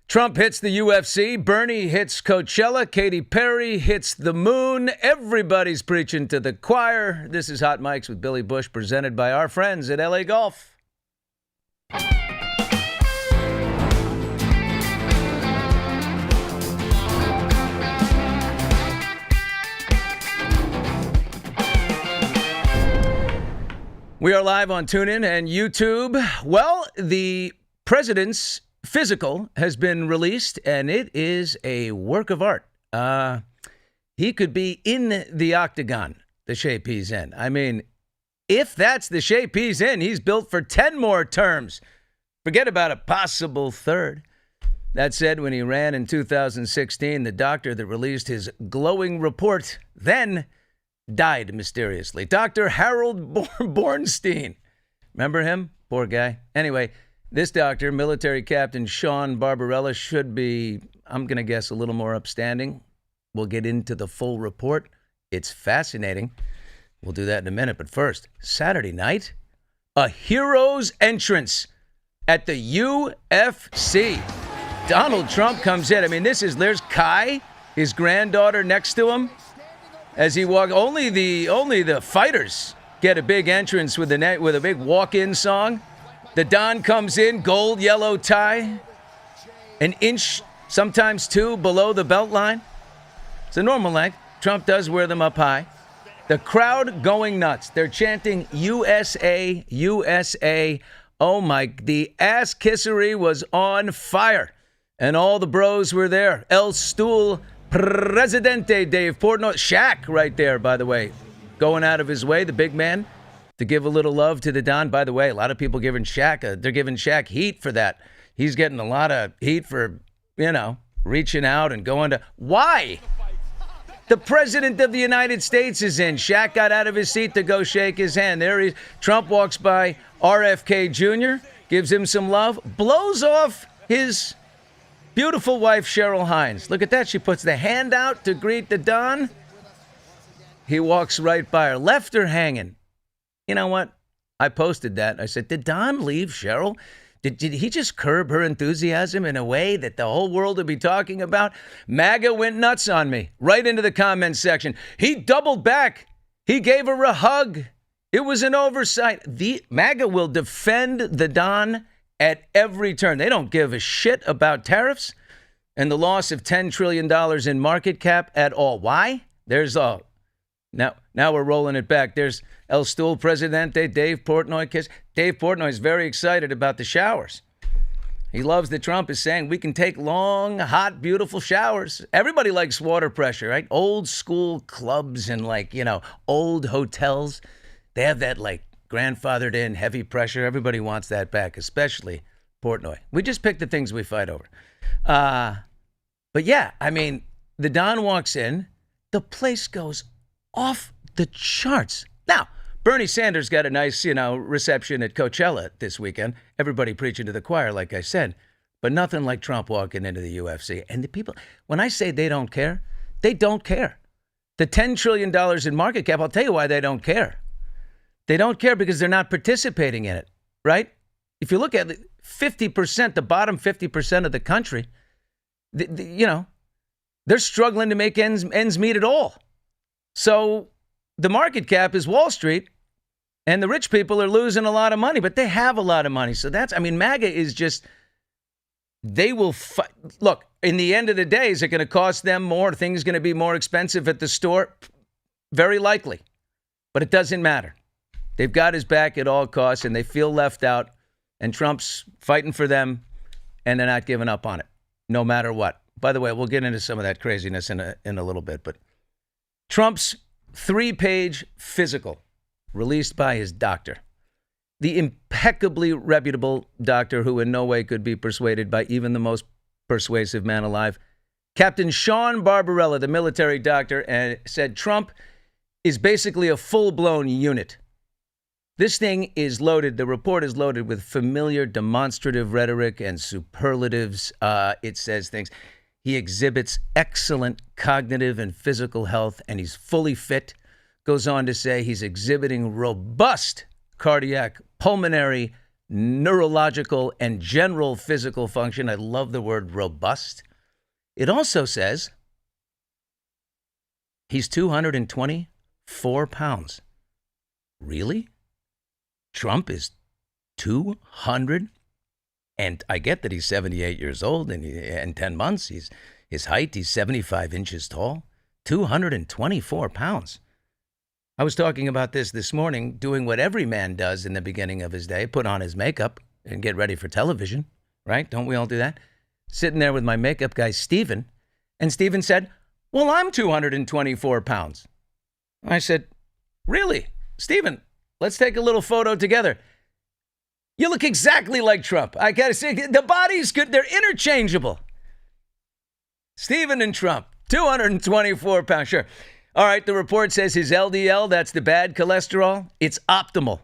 Trump hits the UFC, Bernie hits Coachella, Katy Perry hits the moon. Everybody's preaching to the choir. This is Hot Mics with Billy Bush, presented by our friends at LA Golf. We are live on TuneIn and YouTube. Well, the president's physical has been released, and it is a work of art. He could be in the octagon, the shape he's in. I mean, if that's the shape he's in, he's built for 10 more terms. Forget about a possible third. That said, when he ran in 2016, the doctor that released his glowing report then died mysteriously. Dr. Harold Bournestein. Remember him? Poor guy. Anyway, this doctor, military captain Sean Barbarella, should be, I'm going to guess, a little more upstanding. We'll get into the full report. It's fascinating. We'll do that in a minute. But first, Saturday night, a hero's entrance at the UFC. Donald Trump comes in. I mean, there's Kai, his granddaughter, next to him. As he walks, only the fighters get a big entrance with a big walk-in song. The Don comes in, gold, yellow tie, an inch, sometimes two, below the belt line. It's a normal length. Trump does wear them up high. The crowd going nuts. They're chanting USA, USA. Oh my, the ass kissery was on fire. And all the bros were there. El Stool Presidente Dave Portnoy. Shaq right there, by the way, going out of his way, the big man, to give a little love to the Don. By the way, a lot of people giving Shaq, they're giving Shaq heat for that. He's getting a lot of heat for, reaching out and going to, why? The president of the United States is in. Shaq got out of his seat to go shake his hand. There he is. Trump walks by RFK Jr., gives him some love, blows off his beautiful wife, Cheryl Hines. Look at that. She puts the hand out to greet the Don. He walks right by her, left her hanging. You know what? I posted that. I said, did Don leave Cheryl? Did he just curb her enthusiasm in a way that the whole world would be talking about? MAGA went nuts on me, right into the comments section. He doubled back. He gave her a hug. It was an oversight. The MAGA will defend the Don at every turn. They don't give a shit about tariffs and the loss of $10 trillion in market cap at all. Why? Now we're rolling it back. There's El Stool Presidente, Dave Portnoy kiss. Dave Portnoy is very excited about the showers. He loves that Trump is saying we can take long, hot, beautiful showers. Everybody likes water pressure, right? Old school clubs and old hotels. They have that grandfathered in heavy pressure. Everybody wants that back, especially Portnoy. We just pick the things we fight over. But yeah, I mean, the Don walks in, the place goes off the charts. Now, Bernie Sanders got a nice, reception at Coachella this weekend. Everybody preaching to the choir, like I said, but nothing like Trump walking into the UFC. And the people, when I say they don't care, they don't care. The $10 trillion in market cap, I'll tell you why they don't care. They don't care because they're not participating in it, right? If you look at 50%, the bottom 50% of the country, they're struggling to make ends meet at all. So the market cap is Wall Street, and the rich people are losing a lot of money, but they have a lot of money. So MAGA is just, they will fight. Look, in the end of the day, is it going to cost them more? Things going to be more expensive at the store? Very likely, but it doesn't matter. They've got his back at all costs, and they feel left out, and Trump's fighting for them, and they're not giving up on it, no matter what. By the way, we'll get into some of that craziness in a little bit, but Trump's 3-page physical released by his doctor, the impeccably reputable doctor who in no way could be persuaded by even the most persuasive man alive, Captain Sean Barbarella, the military doctor, and said Trump is basically a full-blown unit. This thing is loaded. The report is loaded with familiar demonstrative rhetoric and superlatives. It says things. He exhibits excellent cognitive and physical health, and he's fully fit. Goes on to say he's exhibiting robust cardiac, pulmonary, neurological, and general physical function. I love the word robust. It also says he's 224 pounds. Really? Trump is 200? And I get that he's 78 years old and in 10 months, his height, he's 75 inches tall. 224 pounds. I was talking about this morning, doing what every man does in the beginning of his day, put on his makeup and get ready for television, right? Don't we all do that? Sitting there with my makeup guy, Steven, and Steven said, well, I'm 224 pounds. I said, really? Steven, let's take a little photo together. You look exactly like Trump. I got to say, the body's good. They're interchangeable. Steven and Trump, 224 pounds. Sure. All right, the report says his LDL, that's the bad cholesterol, it's optimal.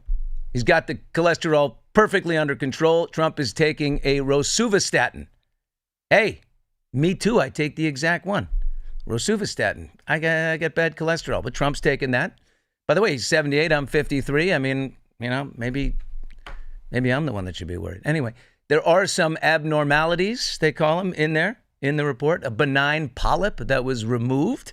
He's got the cholesterol perfectly under control. Trump is taking a rosuvastatin. Hey, me too. I take the exact one. Rosuvastatin. I get bad cholesterol, but Trump's taking that. By the way, he's 78. I'm 53. I mean, maybe I'm the one that should be worried. Anyway, there are some abnormalities, they call them, in there, in the report. A benign polyp that was removed.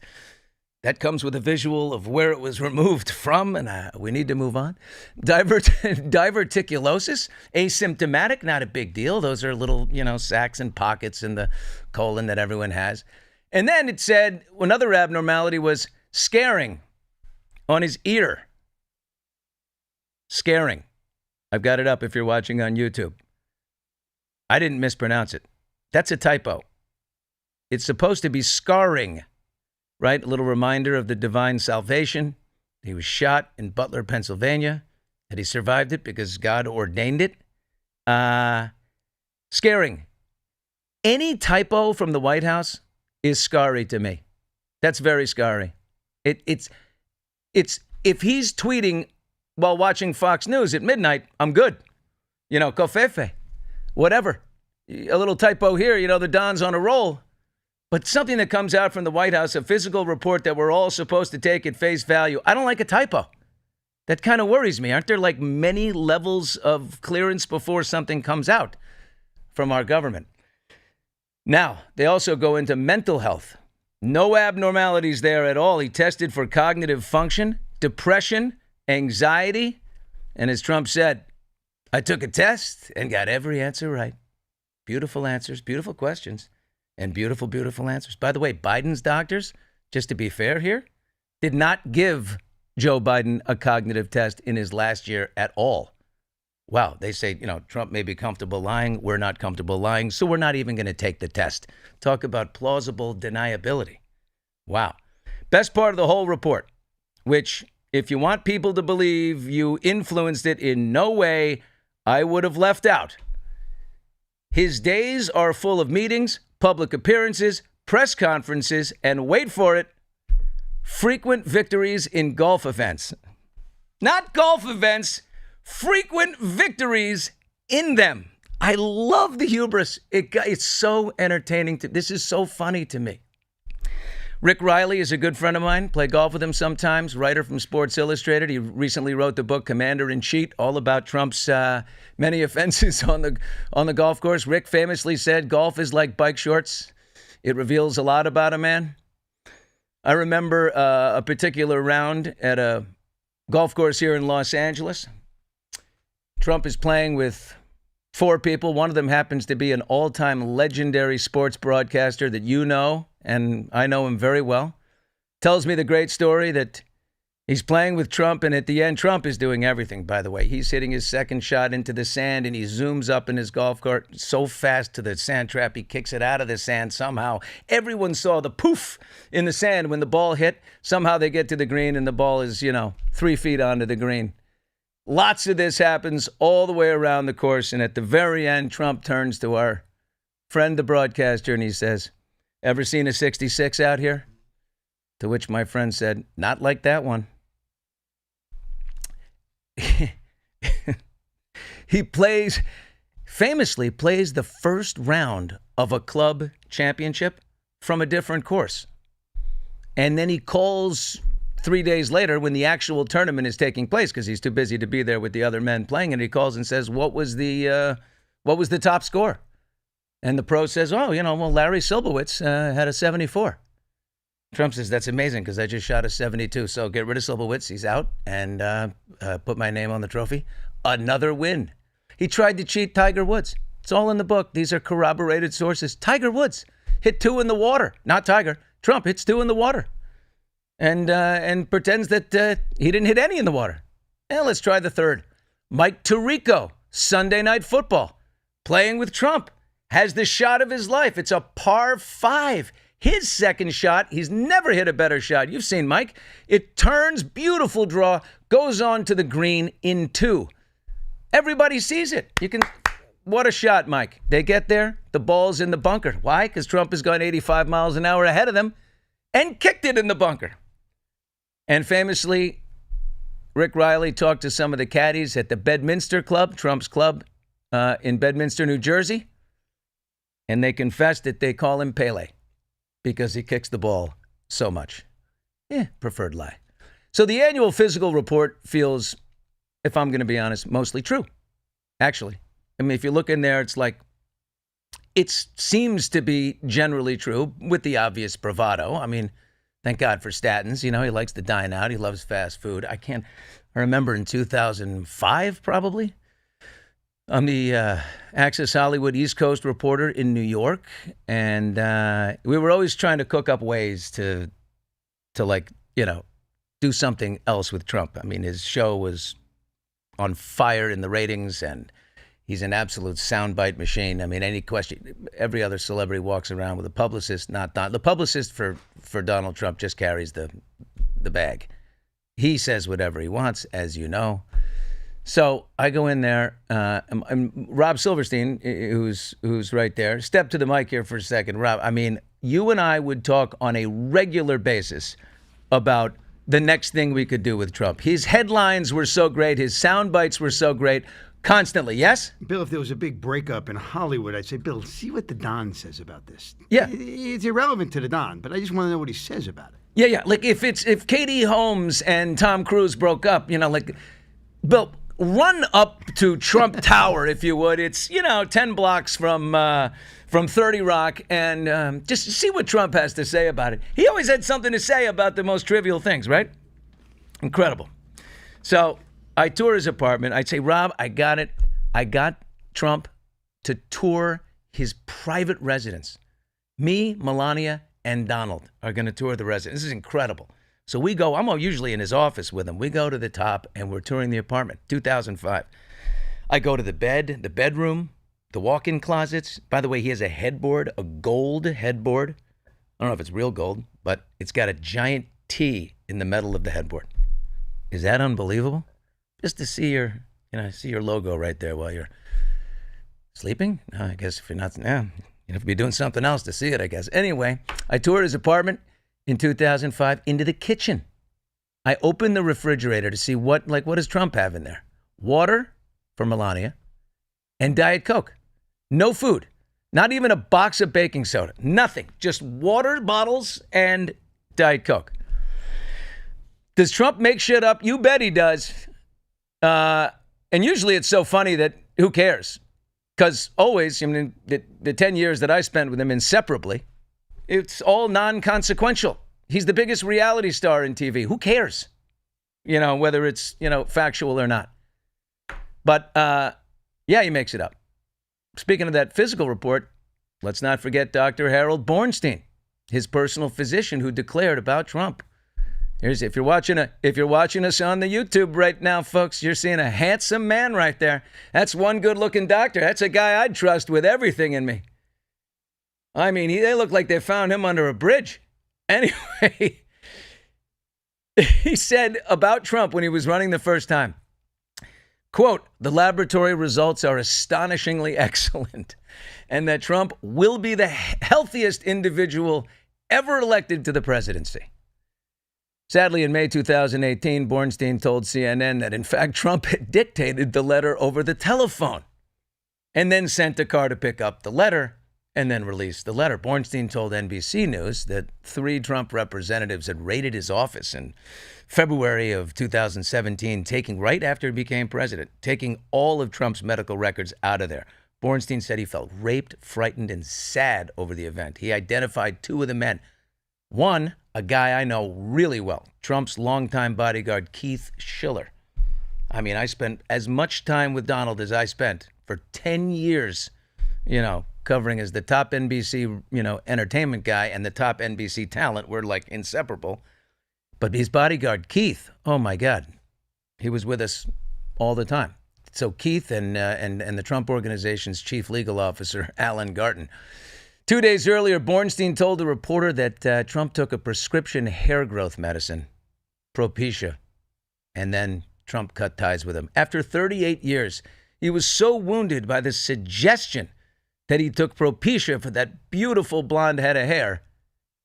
That comes with a visual of where it was removed from, and we need to move on. Diverticulosis, asymptomatic, not a big deal. Those are little, sacs and pockets in the colon that everyone has. And then it said another abnormality was scaring on his ear. Scaring. I've got it up if you're watching on YouTube. I didn't mispronounce it. That's a typo. It's supposed to be scarring. Right? A little reminder of the divine salvation. He was shot in Butler, Pennsylvania. That he survived it because God ordained it. Scaring. Any typo from the White House is scary to me. That's very scary. It's if he's tweeting while watching Fox News at midnight, I'm good. Covfefe. Whatever. A little typo here, the Don's on a roll. But something that comes out from the White House, a physical report that we're all supposed to take at face value, I don't like a typo. That kind of worries me. Aren't there like many levels of clearance before something comes out from our government? Now, they also go into mental health. No abnormalities there at all. He tested for cognitive function, depression, anxiety. And as Trump said, I took a test and got every answer right. Beautiful answers, beautiful questions. And beautiful, beautiful answers. By the way, Biden's doctors, just to be fair here, did not give Joe Biden a cognitive test in his last year at all. Wow, they say, Trump may be comfortable lying. We're not comfortable lying, so we're not even going to take the test. Talk about plausible deniability. Wow. Best part of the whole report, which if you want people to believe you influenced it in no way, I would have left out. His days are full of meetings, public appearances, press conferences, and wait for it, frequent victories in golf events. Not golf events, frequent victories in them. I love the hubris. It's so entertaining. This is so funny to me. Rick Riley is a good friend of mine. Play golf with him sometimes. Writer from Sports Illustrated. He recently wrote the book Commander-in-Chief, all about Trump's many offenses on the golf course. Rick famously said, golf is like bike shorts. It reveals a lot about a man. I remember a particular round at a golf course here in Los Angeles. Trump is playing with 4 people. One of them happens to be an all-time legendary sports broadcaster that you know, and I know him very well. Tells me the great story that he's playing with Trump, and at the end, Trump is doing everything, by the way. He's hitting his second shot into the sand, and he zooms up in his golf cart so fast to the sand trap, he kicks it out of the sand somehow. Everyone saw the poof in the sand when the ball hit. Somehow they get to the green, and the ball is, 3 feet onto the green. Lots of this happens all the way around the course, and at the very end, Trump turns to our friend, the broadcaster, and he says, ever seen a 66 out here? To which my friend said, not like that one. He famously plays the first round of a club championship from a different course. And then he calls 3 days later, when the actual tournament is taking place, because he's too busy to be there with the other men playing, and he calls and says, what was the top score? And the pro says, Larry Silbowitz had a 74. Trump says, that's amazing because I just shot a 72. So get rid of Silbowitz. He's out, and put my name on the trophy. Another win. He tried to cheat Tiger Woods. It's all in the book. These are corroborated sources. Tiger Woods hit 2 in the water. Not Tiger. Trump hits 2 in the water. And pretends that he didn't hit any in the water. Let's try the third. Mike Tirico, Sunday Night Football, playing with Trump, has the shot of his life. It's a par 5. His second shot, he's never hit a better shot. You've seen Mike. It turns, beautiful draw, goes on to the green in 2. Everybody sees it. What a shot, Mike. They get there, the ball's in the bunker. Why? Because Trump has gone 85 miles an hour ahead of them and kicked it in the bunker. And famously, Rick Riley talked to some of the caddies at the Bedminster Club, Trump's club in Bedminster, New Jersey. And they confessed that they call him Pele because he kicks the ball so much. Preferred lie. So the annual physical report feels, if I'm going to be honest, mostly true. Actually, I mean, if you look in there, it's like, it seems to be generally true with the obvious bravado. I mean, thank God for statins. He likes to dine out. He loves fast food. I remember in 2005, probably, I'm the Access Hollywood East Coast reporter in New York. And we were always trying to cook up ways to do something else with Trump. I mean, his show was on fire in the ratings, and he's an absolute soundbite machine. I mean, any question, every other celebrity walks around with a publicist, the publicist for Donald Trump just carries the bag. He says whatever he wants, as you know. So I go in there, and Rob Silverstein, who's right there. Step to the mic here for a second. Rob, I mean, you and I would talk on a regular basis about the next thing we could do with Trump. His headlines were so great. His sound bites were so great. Constantly, yes? Bill, if there was a big breakup in Hollywood, I'd say, Bill, see what the Don says about this. Yeah. It's irrelevant to the Don, but I just want to know what he says about it. Yeah. Like if Katie Holmes and Tom Cruise broke up, Bill, run up to Trump Tower, if you would. It's, 10 blocks from 30 Rock, and just see what Trump has to say about it. He always had something to say about the most trivial things, right? Incredible. So I tour his apartment. I'd say, Rob, I got it. I got Trump to tour his private residence. Me, Melania, and Donald are going to tour the residence. This is incredible. So we go, I'm usually in his office with him. We go to the top, and we're touring the apartment, 2005. I go to the bed, the bedroom, the walk-in closets. By the way, he has a headboard, a gold headboard. I don't know if it's real gold, but it's got a giant T in the middle of the headboard. Is that unbelievable? Just to see your logo right there while you're sleeping. I guess if you're not, you have to be doing something else to see it, I guess. Anyway, I toured his apartment in 2005 into the kitchen. I opened the refrigerator to see what does Trump have in there? Water for Melania and Diet Coke. No food. Not even a box of baking soda. Nothing. Just water bottles and Diet Coke. Does Trump make shit up? You bet he does. And usually it's so funny that who cares? Because always, the 10 years that I spent with him inseparably, it's all non-consequential. He's the biggest reality star in TV. Who cares? Whether it's, factual or not. But, he makes it up. Speaking of that physical report, let's not forget Dr. Harold Bournestein, his personal physician who declared about Trump. If you're watching us on the YouTube right now, folks, you're seeing a handsome man right there. That's one good-looking doctor. That's a guy I'd trust with everything in me. I mean, they look like they found him under a bridge. Anyway, he said about Trump when he was running the first time, quote, the laboratory results are astonishingly excellent, and that Trump will be the healthiest individual ever elected to the presidency. Sadly, in May 2018, Bournestein told CNN that, in fact, Trump had dictated the letter over the telephone and then sent a car to pick up the letter and then released the letter. Bournestein told NBC News that 3 Trump representatives had raided his office in February of 2017, right after he became president, taking all of Trump's medical records out of there. Bournestein said he felt raped, frightened, and sad over the event. He identified 2 of the men. One, a guy I know really well, Trump's longtime bodyguard, Keith Schiller. I mean, I spent as much time with Donald as I spent for 10 years, covering as the top NBC, entertainment guy and the top NBC talent. We're like inseparable. But his bodyguard, Keith, oh my God, he was with us all the time. So Keith and the Trump Organization's chief legal officer, Alan Garten. 2 days earlier, Bournestein told the reporter that Trump took a prescription hair growth medicine, Propecia, and then Trump cut ties with him. After 38 years, he was so wounded by the suggestion that he took Propecia for that beautiful blonde head of hair.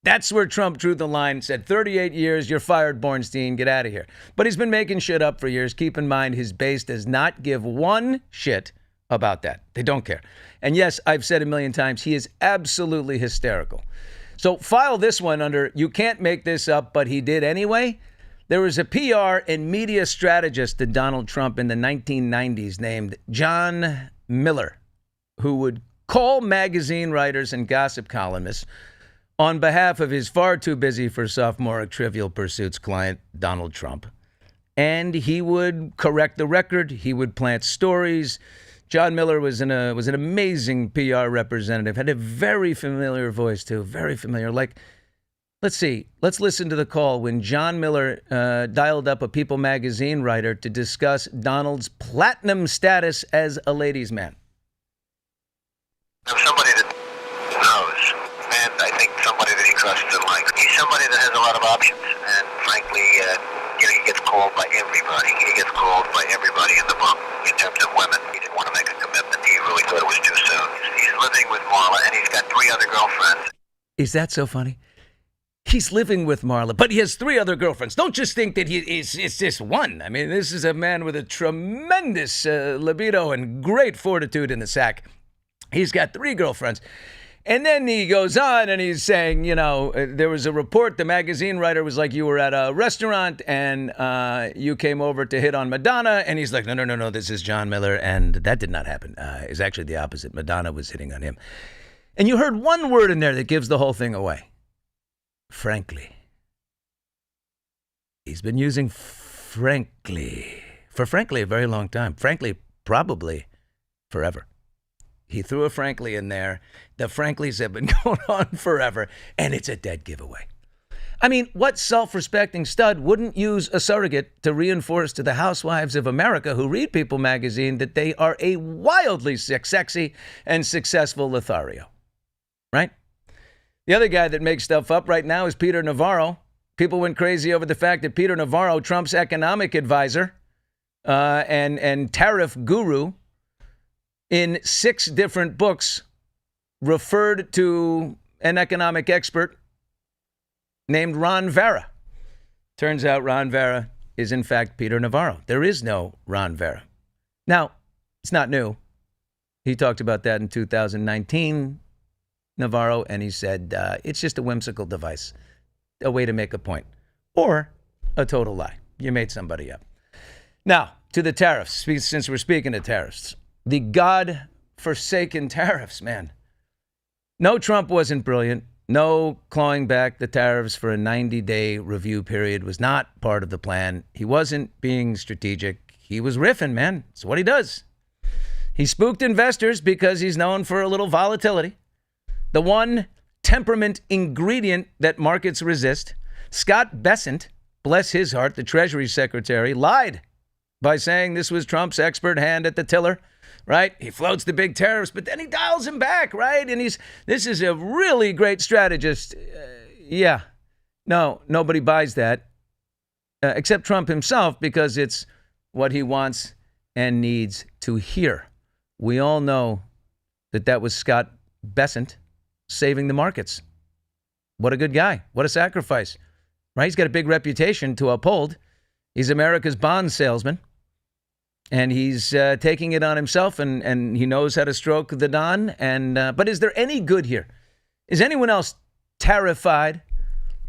That's where Trump drew the line, said, 38 years, you're fired, Bournestein, get out of here. But he's been making shit up for years. Keep in mind, his base does not give one shit about that. They don't care. And yes, I've said a million times, he is absolutely hysterical. So file this one under, you can't make this up, but he did anyway. There was a PR and media strategist to Donald Trump in the 1990s named John Miller, who would call magazine writers and gossip columnists on behalf of his far too busy for sophomoric Trivial Pursuits client, Donald Trump. And he would correct the record. He would plant stories. John Miller was an amazing PR representative, had a very familiar voice, too, very familiar. Like, let's see, let's listen to the call when John Miller dialed up a People magazine writer to discuss Donald's platinum status as a ladies' man. I'm somebody that knows, and I think somebody that he trusts and likes. He's somebody that has a lot of options, and frankly, he gets called by everybody. He gets called by everybody in the book in terms of women. He didn't want to make a commitment. He really thought it was too soon. He's living with Marla, and he's got 3 other girlfriends. Is that so funny? He's living with Marla, but he has 3 other girlfriends. Don't just think that it's just one. I mean, this is a man with a tremendous libido and great fortitude in the sack. He's got 3 girlfriends. And then he goes on and he's saying, there was a report. The magazine writer was like, you were at a restaurant and you came over to hit on Madonna. And he's like, no, this is John Miller. And that did not happen. It's actually the opposite. Madonna was hitting on him. And you heard one word in there that gives the whole thing away. Frankly. He's been using frankly for frankly a very long time. Frankly, probably forever. He threw a frankly in there. The franklys have been going on forever, and it's a dead giveaway. I mean, what self-respecting stud wouldn't use a surrogate to reinforce to the housewives of America who read People magazine that they are a wildly sexy and successful Lothario, right? The other guy that makes stuff up right now is Peter Navarro. People went crazy over the fact that Peter Navarro, Trump's economic advisor and tariff guru, in 6 different books, referred to an economic expert named Ron Vera. Turns out Ron Vera is, in fact, Peter Navarro. There is no Ron Vera. Now, it's not new. He talked about that in 2019, Navarro, and he said it's just a whimsical device, a way to make a point, or a total lie. You made somebody up. Now, to the tariffs, since we're speaking of tariffs. The God-forsaken tariffs, man. No, Trump wasn't brilliant. No, clawing back the tariffs for a 90-day review period was not part of the plan. He wasn't being strategic. He was riffing, man. It's what he does. He spooked investors because he's known for a little volatility. The one temperament ingredient that markets resist. Scott Bessent, bless his heart, the Treasury Secretary, lied by saying this was Trump's expert hand at the tiller. Right? He floats the big tariffs, but then he dials him back, right? And this is a really great strategist. No, nobody buys that, except Trump himself, because it's what he wants and needs to hear. We all know that was Scott Bessent saving the markets. What a good guy. What a sacrifice, right? He's got a big reputation to uphold. He's America's bond salesman. And he's taking it on himself, and he knows how to stroke the Don. But is there any good here? Is anyone else terrified,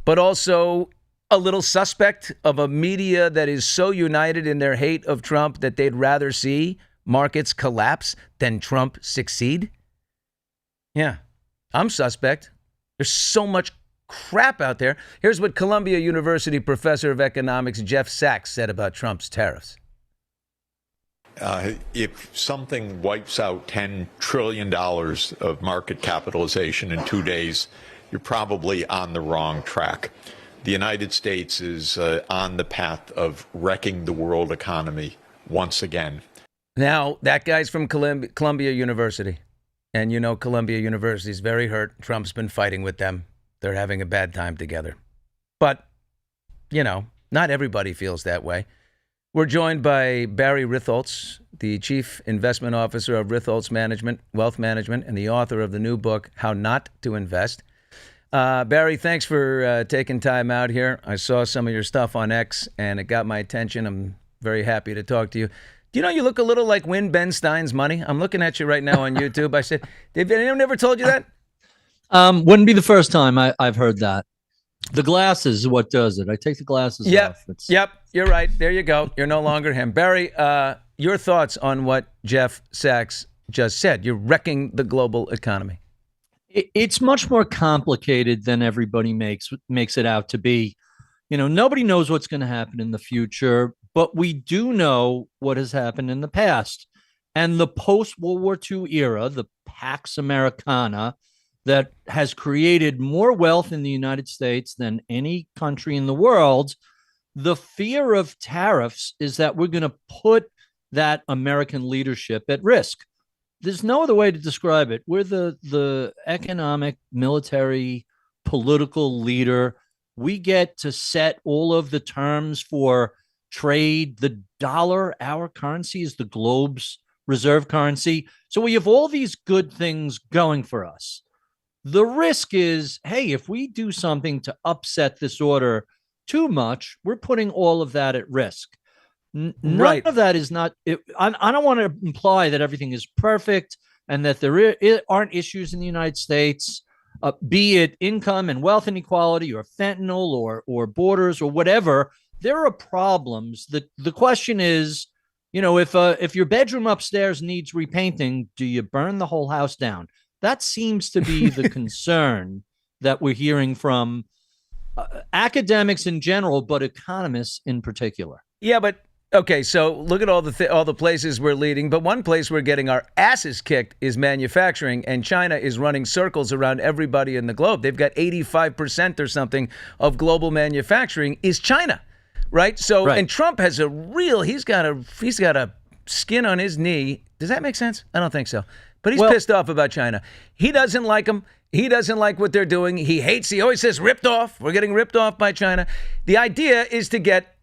but also a little suspect of a media that is so united in their hate of Trump that they'd rather see markets collapse than Trump succeed? Yeah, I'm suspect. There's so much crap out there. Here's what Columbia University professor of economics Jeff Sachs said about Trump's tariffs. If something wipes out $10 trillion of market capitalization in 2 days, you're probably on the wrong track. The United States is on the path of wrecking the world economy once again. Now, that guy's from Columbia University. And you know Columbia University is very hurt. Trump's been fighting with them. They're having a bad time together. But, you know, not everybody feels that way. We're joined by Barry Ritholtz, the Chief Investment Officer of Ritholtz Management, Wealth Management, and the author of the new book, How Not to Invest. Barry, thanks for taking time out here. I saw some of your stuff on X, and it got my attention. I'm very happy to talk to you. Do you know you look a little like Win Ben Stein's money? I'm looking at you right now on YouTube. I said, did anyone ever told you that? Wouldn't be the first time I've heard that. The glasses is what does it. I take the glasses off. Yep, you're right. There you go. You're no longer him. Barry, your thoughts on what Jeff Sachs just said. You're wrecking the global economy. It's much more complicated than everybody makes it out to be. You know, nobody knows what's going to happen in the future, but we do know what has happened in the past. And the post-World War II era, the Pax Americana, that has created more wealth in the United States than any country in the world, the fear of tariffs is that we're going to put that American leadership at risk. There's no other way to describe it. We're the economic, military, political leader. We get to set all of the terms for trade. The dollar, our currency, is the globe's reserve currency. So we have all these good things going for us. The risk is, hey, if we do something to upset this order too much, we're putting all of that at risk. None of that is not. I don't want to imply that everything is perfect and that there aren't issues in the United States, be it income and wealth inequality or fentanyl or borders or whatever. There are problems. The question is, you know, if your bedroom upstairs needs repainting, do you burn the whole house down? That seems to be the concern that we're hearing from academics in general, but economists in particular. Yeah, but okay, so look at all the places we're leading, but one place we're getting our asses kicked is manufacturing, and China is running circles around everybody in the globe. They've got 85% or something of global manufacturing is China, right? So, right. And Trump has he's got a skin on his knee. Does that make sense? I don't think so. But he's pissed off about China. He doesn't like them. He doesn't like what they're doing. He always says ripped off. We're getting ripped off by China. The idea is to get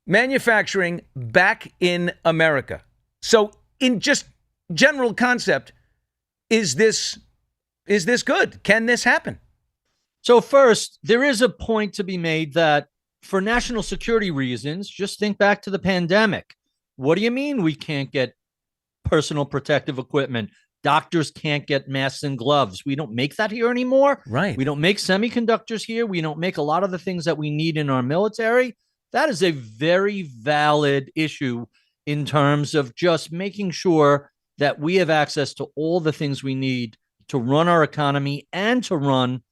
manufacturing back in America. So in just general concept, is this good? Can this happen? So first, there is a point to be made that for national security reasons, just think back to the pandemic. What do you mean we can't get personal protective equipment? Doctors can't get masks and gloves. We don't make that here anymore. Right. We don't make semiconductors here. We don't make a lot of the things that we need in our military. That is a very valid issue in terms of just making sure that we have access to all the things we need to run our economy and to run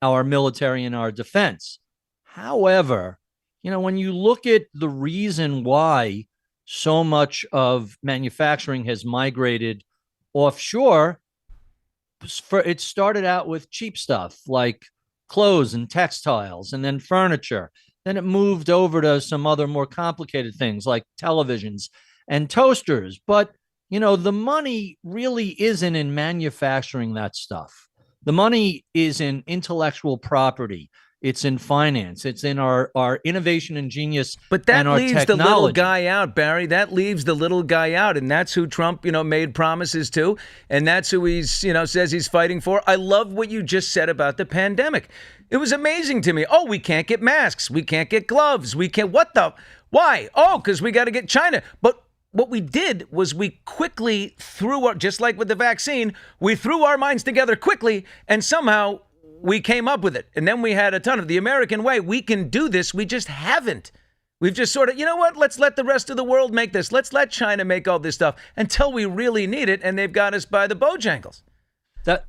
our military and our defense. However, you know, when you look at the reason why so much of manufacturing has migrated offshore, it started out with cheap stuff like clothes and textiles and then furniture. Then it moved over to some other more complicated things like televisions and toasters. But, you know, the money really isn't in manufacturing that stuff. The money is in intellectual property. It's in finance. It's in our innovation and genius. But that and our leaves technology. The little guy out, Barry. That leaves the little guy out. And that's who Trump, made promises to. And that's who he's, says he's fighting for. I love what you just said about the pandemic. It was amazing to me. Oh, we can't get masks. We can't get gloves. We can't. Why? Oh, because we got to get China. But what we did was we quickly just like with the vaccine, we threw our minds together quickly and somehow we came up with it. And then we had a ton of the American way. We can do this. We just haven't. We've just sort of, you know what? Let's let the rest of the world make this. Let's let China make all this stuff until we really need it. And they've got us by the Bojangles.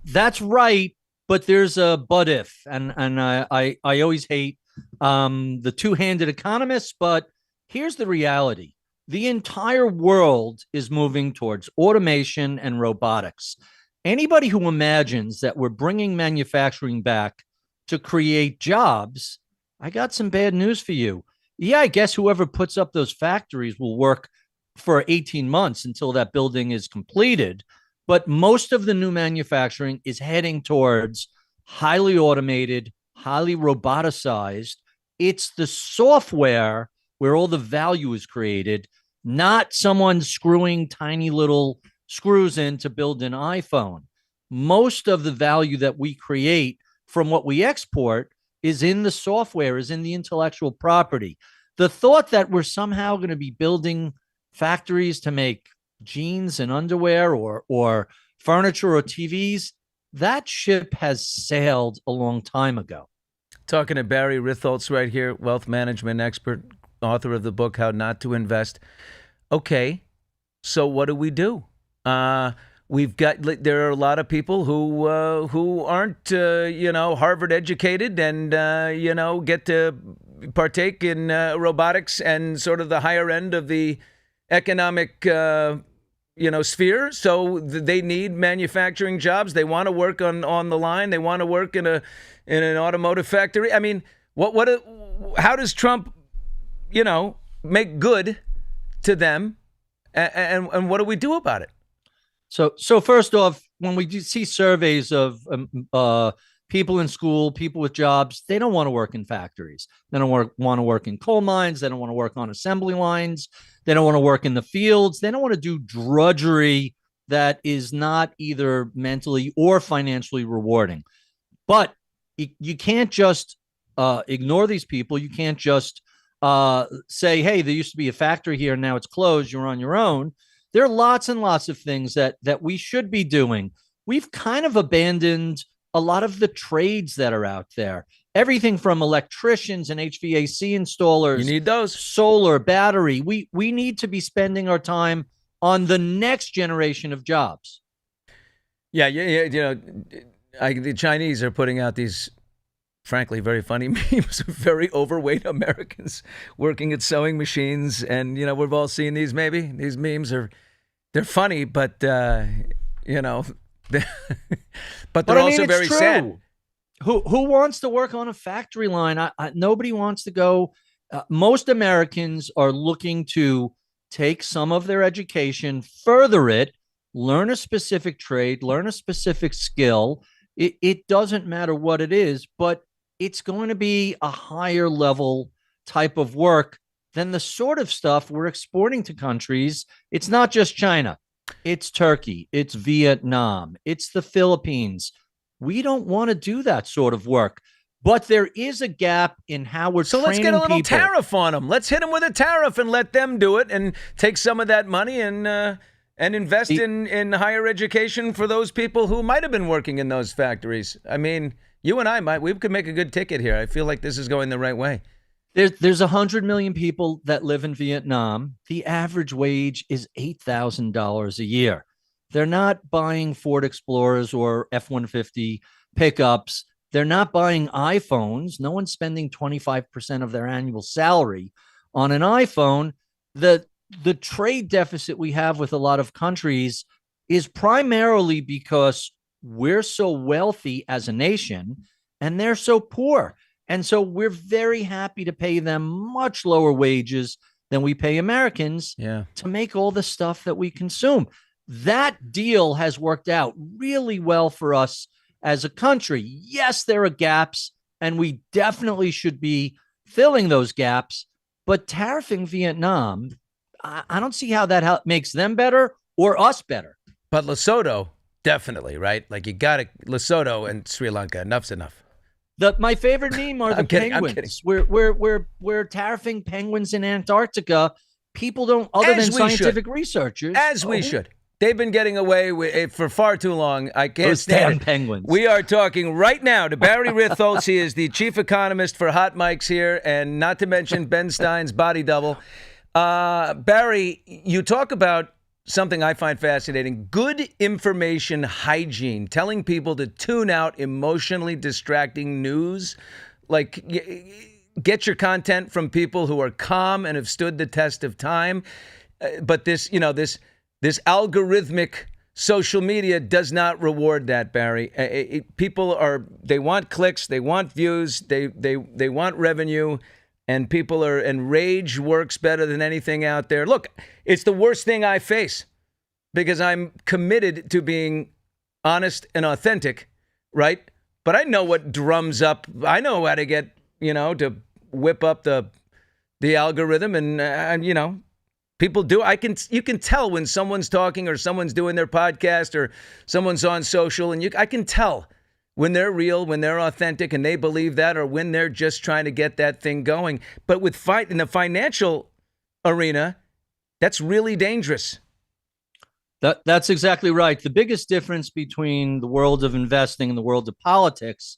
That's right. But there's a but if. And I always hate the two-handed economists. But here's the reality. The entire world is moving towards automation and robotics. Anybody who imagines that we're bringing manufacturing back to create jobs, I got some bad news for you. Yeah, I guess whoever puts up those factories will work for 18 months until that building is completed. But most of the new manufacturing is heading towards highly automated, highly roboticized. It's the software where all the value is created, not someone screwing tiny little screws in to build an iPhone. Most of the value that we create from what we export is in the software, is in the intellectual property. The thought that we're somehow going to be building factories to make jeans and underwear or furniture or TVs, that ship has sailed a long time ago. Talking to Barry Ritholtz right here, wealth management expert, author of the book, How Not to Invest. Okay, so what do? There are a lot of people who aren't Harvard educated and get to partake in robotics and sort of the higher end of the economic sphere. So they need manufacturing jobs. They want to work on the line. They want to work in an automotive factory. I mean, how does Trump make good to them, and what do we do about it? So first off, when we do see surveys of people in school, people with jobs, they don't want to work in factories. They don't want to work in coal mines. They don't want to work on assembly lines. They don't want to work in the fields. They don't want to do drudgery that is not either mentally or financially rewarding. But you can't just ignore these people. You can't just say, hey, there used to be a factory here, and now it's closed. You're on your own. There are lots and lots of things that we should be doing. We've kind of abandoned a lot of the trades that are out there. Everything from electricians and HVAC installers. You need those. Solar, battery. We need to be spending our time on the next generation of jobs. Yeah. The Chinese are putting out these, frankly, very funny memes of very overweight Americans working at sewing machines. And, we've all seen these maybe. These memes they're funny, but, but they're also very sad. Who wants to work on a factory line? Nobody wants to go. Most Americans are looking to take some of their education, further it, learn a specific trade, learn a specific skill. It doesn't matter what it is, but it's going to be a higher level type of work than the sort of stuff we're exporting to countries. It's not just China. It's Turkey. It's Vietnam. It's the Philippines. We don't want to do that sort of work. But there is a gap in how we're training people. So let's get a little tariff on them. Let's hit them with a tariff and let them do it and take some of that money and invest in higher education for those people who might have been working in those factories. I mean, you and we could make a good ticket here. I feel like this is going the right way. There's 100 million people that live in Vietnam. The average wage is $8,000 a year. They're not buying Ford Explorers or F-150 pickups. They're not buying iPhones. No one's spending 25% of their annual salary on an iPhone. The trade deficit we have with a lot of countries is primarily because we're so wealthy as a nation and they're so poor. And so we're very happy to pay them much lower wages than we pay Americans to make all the stuff that we consume. That deal has worked out really well for us as a country. Yes, there are gaps, and we definitely should be filling those gaps. But tariffing Vietnam, I don't see how that makes them better or us better. But Lesotho, definitely, right? Like you got to Lesotho and Sri Lanka. Enough's enough. My favorite meme are the penguins. We're tariffing penguins in Antarctica people don't, other As than we should. scientific researchers. As we should. They've been getting away with it for far too long. I can't Those stand damn it. penguins. We are talking right now to Barry Ritholtz. He is the chief economist for Hot Mics here, and not to mention Ben Stein's body double. Barry, you talk about something I find fascinating: good information hygiene, telling people to tune out emotionally distracting news. Like, get your content from people who are calm and have stood the test of time. But this algorithmic social media does not reward that, Barry. They want clicks, they want views, they want revenue, and and rage works better than anything out there. Look, it's the worst thing I face because I'm committed to being honest and authentic, right? But I know what drums up. I know how to get, to whip up the algorithm, and people do. You can tell when someone's talking or someone's doing their podcast or someone's on social, and I can tell when they're real, when they're authentic, and they believe that, or when they're just trying to get that thing going. But in the financial arena, that's really dangerous. That's exactly right. The biggest difference between the world of investing and the world of politics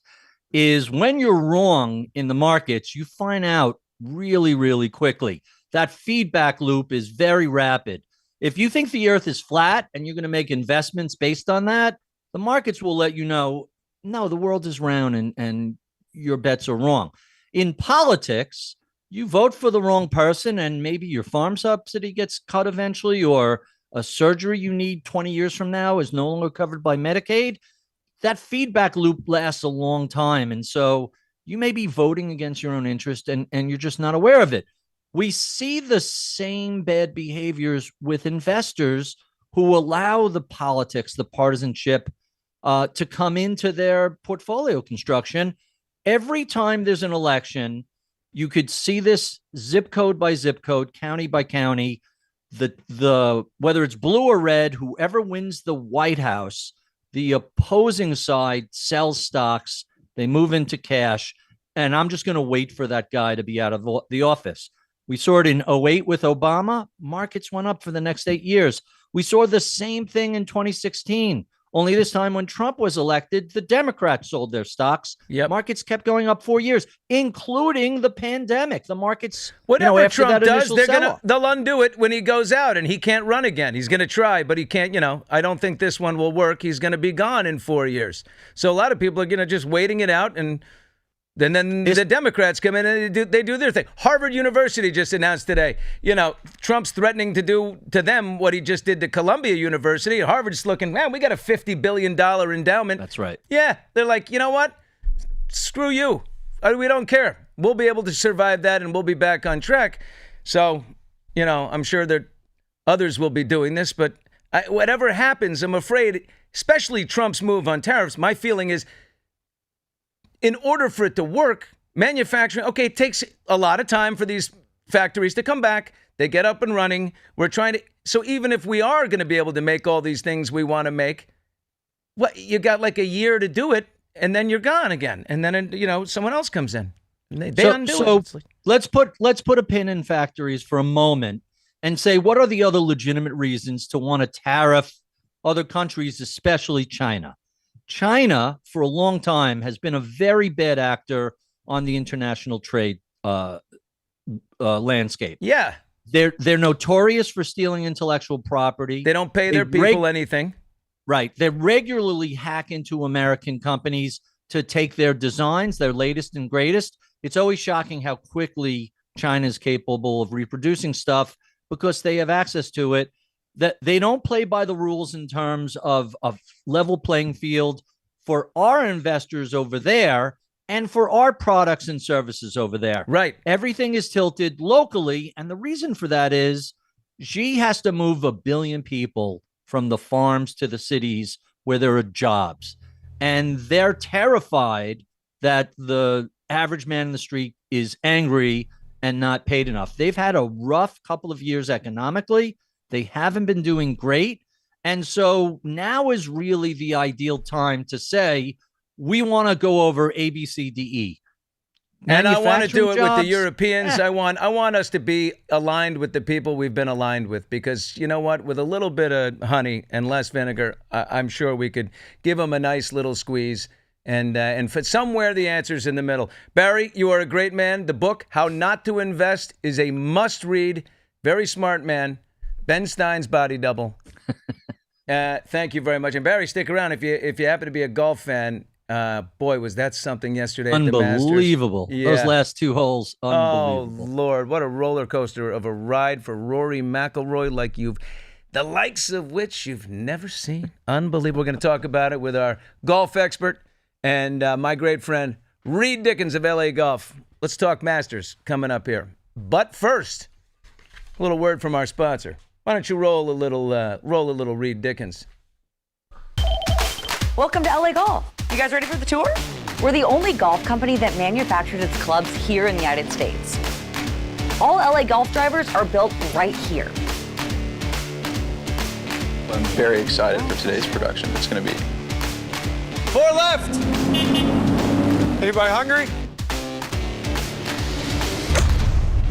is when you're wrong in the markets, you find out really, really quickly. That feedback loop is very rapid. If you think the earth is flat and you're going to make investments based on that, the markets will let you know, no, the world is round and your bets are wrong. In politics, you vote for the wrong person and maybe your farm subsidy gets cut eventually, or a surgery you need 20 years from now is no longer covered by Medicaid. That feedback loop lasts a long time. And so you may be voting against your own interest and you're just not aware of it. We see the same bad behaviors with investors who allow the politics, the partisanship, to come into their portfolio construction. Every time there's an election, you could see this zip code by zip code, county by county. The whether it's blue or red, whoever wins the White House, the opposing side sells stocks. They move into cash, and I'm just going to wait for that guy to be out of the office. We saw it in 2008 with Obama. Markets went up for the next 8 years. We saw the same thing in 2016. Only this time when Trump was elected, the Democrats sold their stocks. Yep. Markets kept going up 4 years, including the pandemic. The markets, whatever after Trump that does, initial they'll undo it when he goes out, and he can't run again. He's going to try, but he can't. I don't think this one will work. He's going to be gone in 4 years. So a lot of people are just waiting it out, and then the Democrats come in and they do their thing. Harvard University just announced today, Trump's threatening to do to them what he just did to Columbia University. Harvard's looking, man, we got a $50 billion endowment. That's right. Yeah, they're like, you know what? Screw you. We don't care. We'll be able to survive that, and we'll be back on track. So, I'm sure that others will be doing this, but whatever happens, I'm afraid, especially Trump's move on tariffs, my feeling is, in order for it to work, manufacturing, it takes a lot of time for these factories to come back. They get up and running. So even if we are going to be able to make all these things we want to make, you got like a year to do it, and then you're gone again. And then, someone else comes in. And they undo it. Let's put a pin in factories for a moment and say, what are the other legitimate reasons to want to tariff other countries, especially China? China, for a long time, has been a very bad actor on the international trade landscape. Yeah. They're notorious for stealing intellectual property. They don't pay their people anything. Right. They regularly hack into American companies to take their designs, their latest and greatest. It's always shocking how quickly China is capable of reproducing stuff because they have access to it. That they don't play by the rules in terms of level playing field for our investors over there and for our products and services over there. Right. Everything is tilted locally. And the reason for that is Xi has to move 1 billion people from the farms to the cities where there are jobs. And they're terrified that the average man in the street is angry and not paid enough. They've had a rough couple of years economically. They haven't been doing great. And so now is really the ideal time to say, we want to go over A, B, C, D, E. And I want to do it with the jobs. Europeans. I want us to be aligned with the people we've been aligned with, because you know what? With a little bit of honey and less vinegar, I'm sure we could give them a nice little squeeze. And for somewhere the answer's in the middle. Barry, you are a great man. The book, How Not to Invest, is a must-read. Very smart man. Ben Stein's Body Double. Thank you very much. And Barry, stick around if you happen to be a golf fan. Boy, was that something yesterday at the Masters. Unbelievable. Yeah. Those last 2 holes, unbelievable. Oh, Lord, what a roller coaster of a ride for Rory McIlroy, the likes of which you've never seen. Unbelievable. We're going to talk about it with our golf expert and my great friend, Reed Dickens of LA Golf. Let's talk Masters coming up here. But first, a little word from our sponsor. Why don't you roll a little Reed Dickens? Welcome to LA Golf. You guys ready for the tour? We're the only golf company that manufactures its clubs here in the United States. All LA Golf drivers are built right here. I'm very excited for today's production. It's going to be 4 left. Anybody hungry?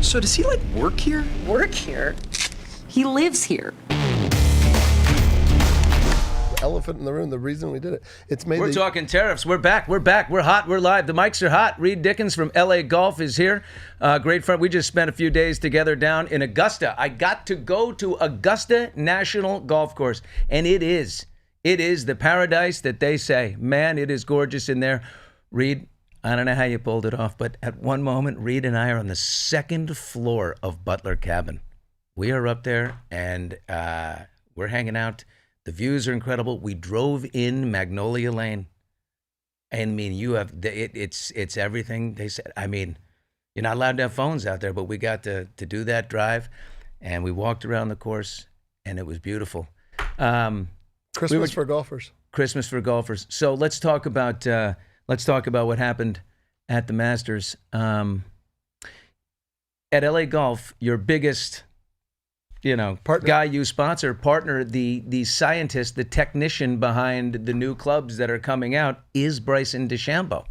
So does he work here? Work here? He lives here. Elephant in the room. The reason we did it. It's made. We're talking tariffs. We're back. We're hot. We're live. The mics are hot. Reed Dickens from LA Golf is here. Great friend. We just spent a few days together down in Augusta. I got to go to Augusta National Golf Course, and it is the paradise that they say. Man, it is gorgeous in there. Reed, I don't know how you pulled it off, but at one moment, Reed and I are on the second floor of Butler Cabin. We are up there, and we're hanging out. The views are incredible. We drove in Magnolia Lane. I mean, it's everything they said. I mean, you're not allowed to have phones out there, but we got to do that drive, and we walked around the course, and it was beautiful. Christmas for golfers. Christmas for golfers. So let's talk about what happened at the Masters. At LA Golf, your biggest partner. Guy you sponsor, partner, the scientist, the technician behind the new clubs that are coming out is Bryson DeChambeau.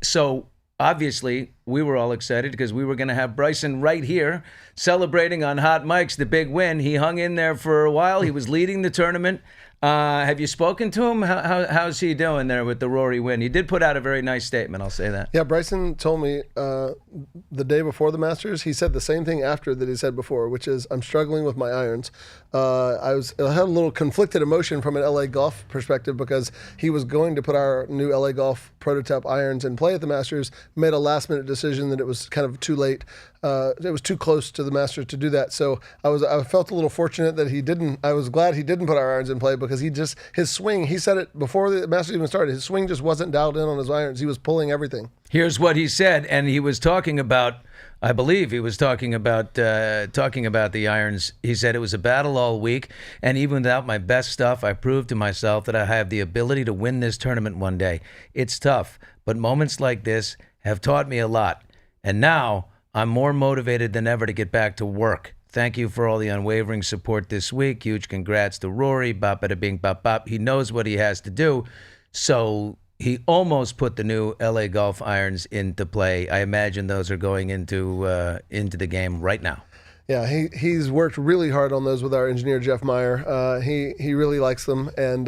So obviously we were all excited because we were going to have Bryson right here celebrating on Hot Mics the big win. He hung in there for a while. He was leading the tournament. Have you spoken to him? How's he doing there with the Rory win? He did put out a very nice statement, I'll say that. Yeah, Bryson told me the day before the Masters, he said the same thing after that he said before, which is, I'm struggling with my irons. I had a little conflicted emotion from an LA Golf perspective because he was going to put our new LA Golf prototype irons in play at the Masters, made a last-minute decision that it was kind of too late. It was too close to the Masters to do that. So I felt a little fortunate that he didn't. I was glad he didn't put our irons in play because his swing, he said it before the Masters even started, his swing just wasn't dialed in on his irons. He was pulling everything. Here's what he said, and he was talking about, I believe he was talking about the irons. He said it was a battle all week, and even without my best stuff, I proved to myself that I have the ability to win this tournament one day. It's tough, but moments like this have taught me a lot, and now I'm more motivated than ever to get back to work. Thank you for all the unwavering support this week. Huge congrats to Rory. Bop, bada, bing, bop, bop. He knows what he has to do, so he almost put the new LA Golf irons into play. I imagine those are going into the game right now. Yeah, he's worked really hard on those with our engineer Jeff Maher. He really likes them, and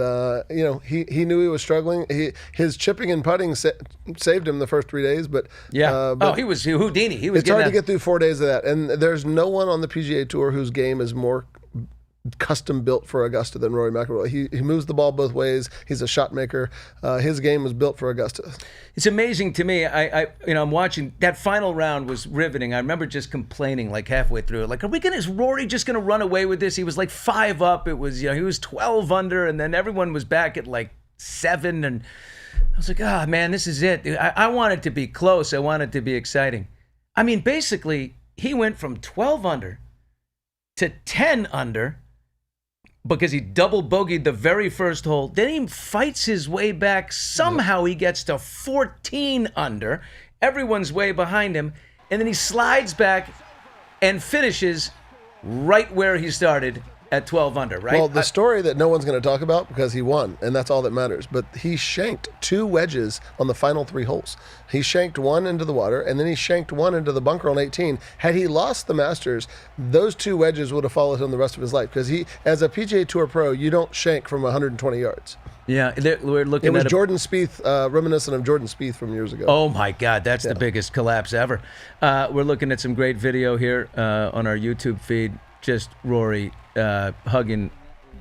he knew he was struggling. His chipping and putting saved him the first 3 days, but he was Houdini. It's hard to get through 4 days of that, and there's no one on the PGA Tour whose game is more custom built for Augusta than Rory McIlroy. He moves the ball both ways. He's a shot maker. His game was built for Augusta. It's amazing to me. I'm watching that final round was riveting. I remember just complaining like halfway through, like, is Rory just gonna run away with this? He was like 5 up. It was, he was 12 under, and then everyone was back at like 7, and I was like, man, this is it. I want it to be close. I want it to be exciting. I mean, basically, he went from 12 under to 10 under because he double bogeyed the very first hole. Then he fights his way back. Somehow he gets to 14 under. Everyone's way behind him. And then he slides back and finishes right where he started at 12 under, right? Well, the story that no one's going to talk about because he won, and that's all that matters. But he shanked 2 wedges on the final 3 holes. He shanked one into the water, and then he shanked one into the bunker on 18. Had he lost the Masters, those 2 wedges would have followed him the rest of his life. Because he, as a PGA Tour pro, you don't shank from 120 yards. Yeah, we're looking It was at Jordan Spieth, reminiscent of Jordan Spieth from years ago. Oh my God, that's the biggest collapse ever. We're looking at some great video here on our YouTube feed. Just Rory hugging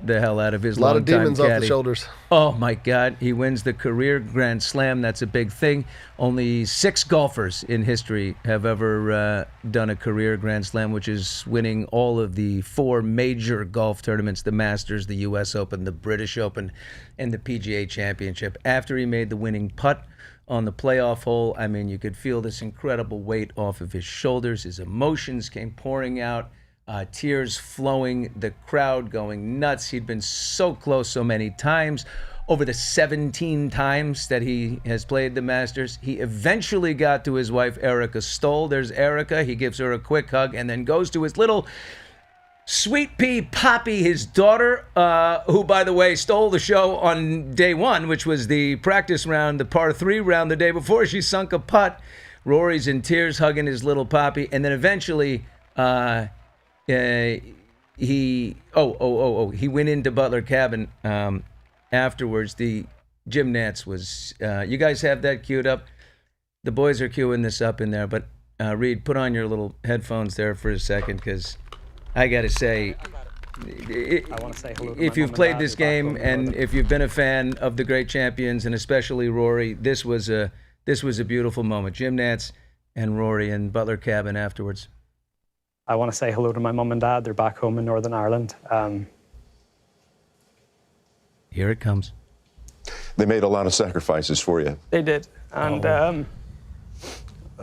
the hell out of his a lot of longtime demons off caddy. the shoulders. Oh my God, he wins the career Grand Slam. That's a big thing. Only 6 golfers in history have ever done a career Grand Slam, which is winning all of the 4 major golf tournaments: the Masters, the U.S. Open, the British Open, and the PGA Championship. After he made the winning putt on the playoff hole, I mean, you could feel this incredible weight off of his shoulders. His emotions came pouring out. Tears flowing, the crowd going nuts. He'd been so close so many times. Over the 17 times that he has played the Masters, he eventually got to his wife, Erica Stoll. There's Erica. He gives her a quick hug and then goes to his little sweet pea Poppy, his daughter, who, by the way, stole the show on day 1, which was the practice round, the par 3 round the day before. She sunk a putt. Rory's in tears hugging his little Poppy. And then eventually... he went into Butler Cabin afterwards. The Jim Nantz was you guys have that queued up? The boys are queuing this up in there, but Reed, put on your little headphones there for a second, because I gotta say, I want to say hello to if my you've mom played and this dad, who game back home in and Northern- if you've been a fan of the great champions and especially Rory, this was a beautiful moment. Jim Nantz and Rory in Butler Cabin afterwards. I want to say hello to my mum and dad. They're back home in Northern Ireland. Here it comes. They made a lot of sacrifices for you. They did, and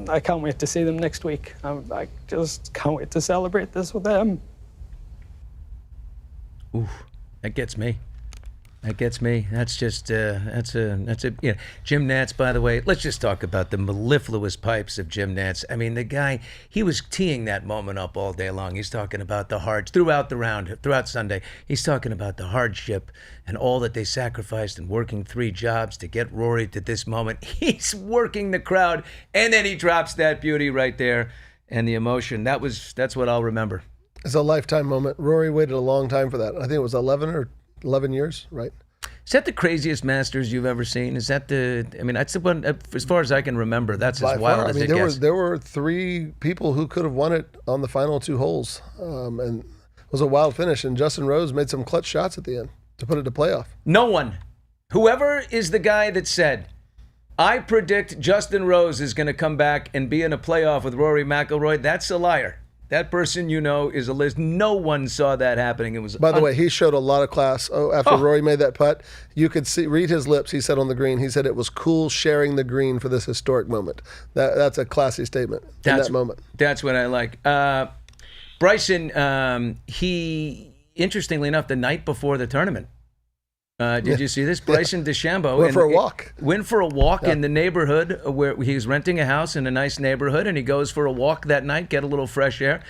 I can't wait to see them next week. I just can't wait to celebrate this with them. Oof, that gets me. That gets me. That's just that's a Jim Nantz, by the way. Let's just talk about the mellifluous pipes of Jim Nantz. I mean, the guy, he was teeing that moment up all day long. He's talking about the hard throughout the round, throughout Sunday. He's talking about the hardship and all that they sacrificed and working 3 jobs to get Rory to this moment. He's working the crowd, and then he drops that beauty right there, and the emotion. That's what I'll remember. It's a lifetime moment. Rory waited a long time for that. I think it was 11 years, right? Is that the craziest Masters you've ever seen? Is that that's the one, as far as I can remember, that's as wild as it gets. There were 3 people who could have won it on the final 2 holes, and it was a wild finish, and Justin Rose made some clutch shots at the end to put it to playoff. No one, whoever is the guy that said, I predict Justin Rose is going to come back and be in a playoff with Rory McIlroy, that's a liar. That person, is a list. No one saw that happening. It was. By the way, he showed a lot of class. After Rory made that putt, you could read his lips. He said on the green, he said it was cool sharing the green for this historic moment. That's a classy statement in that moment. That's what I like. Bryson, he, interestingly enough, the night before the tournament, did you see this? Bryson DeChambeau went for a walk. Went for a walk in the neighborhood where he's renting a house in a nice neighborhood, and he goes for a walk that night, get a little fresh air.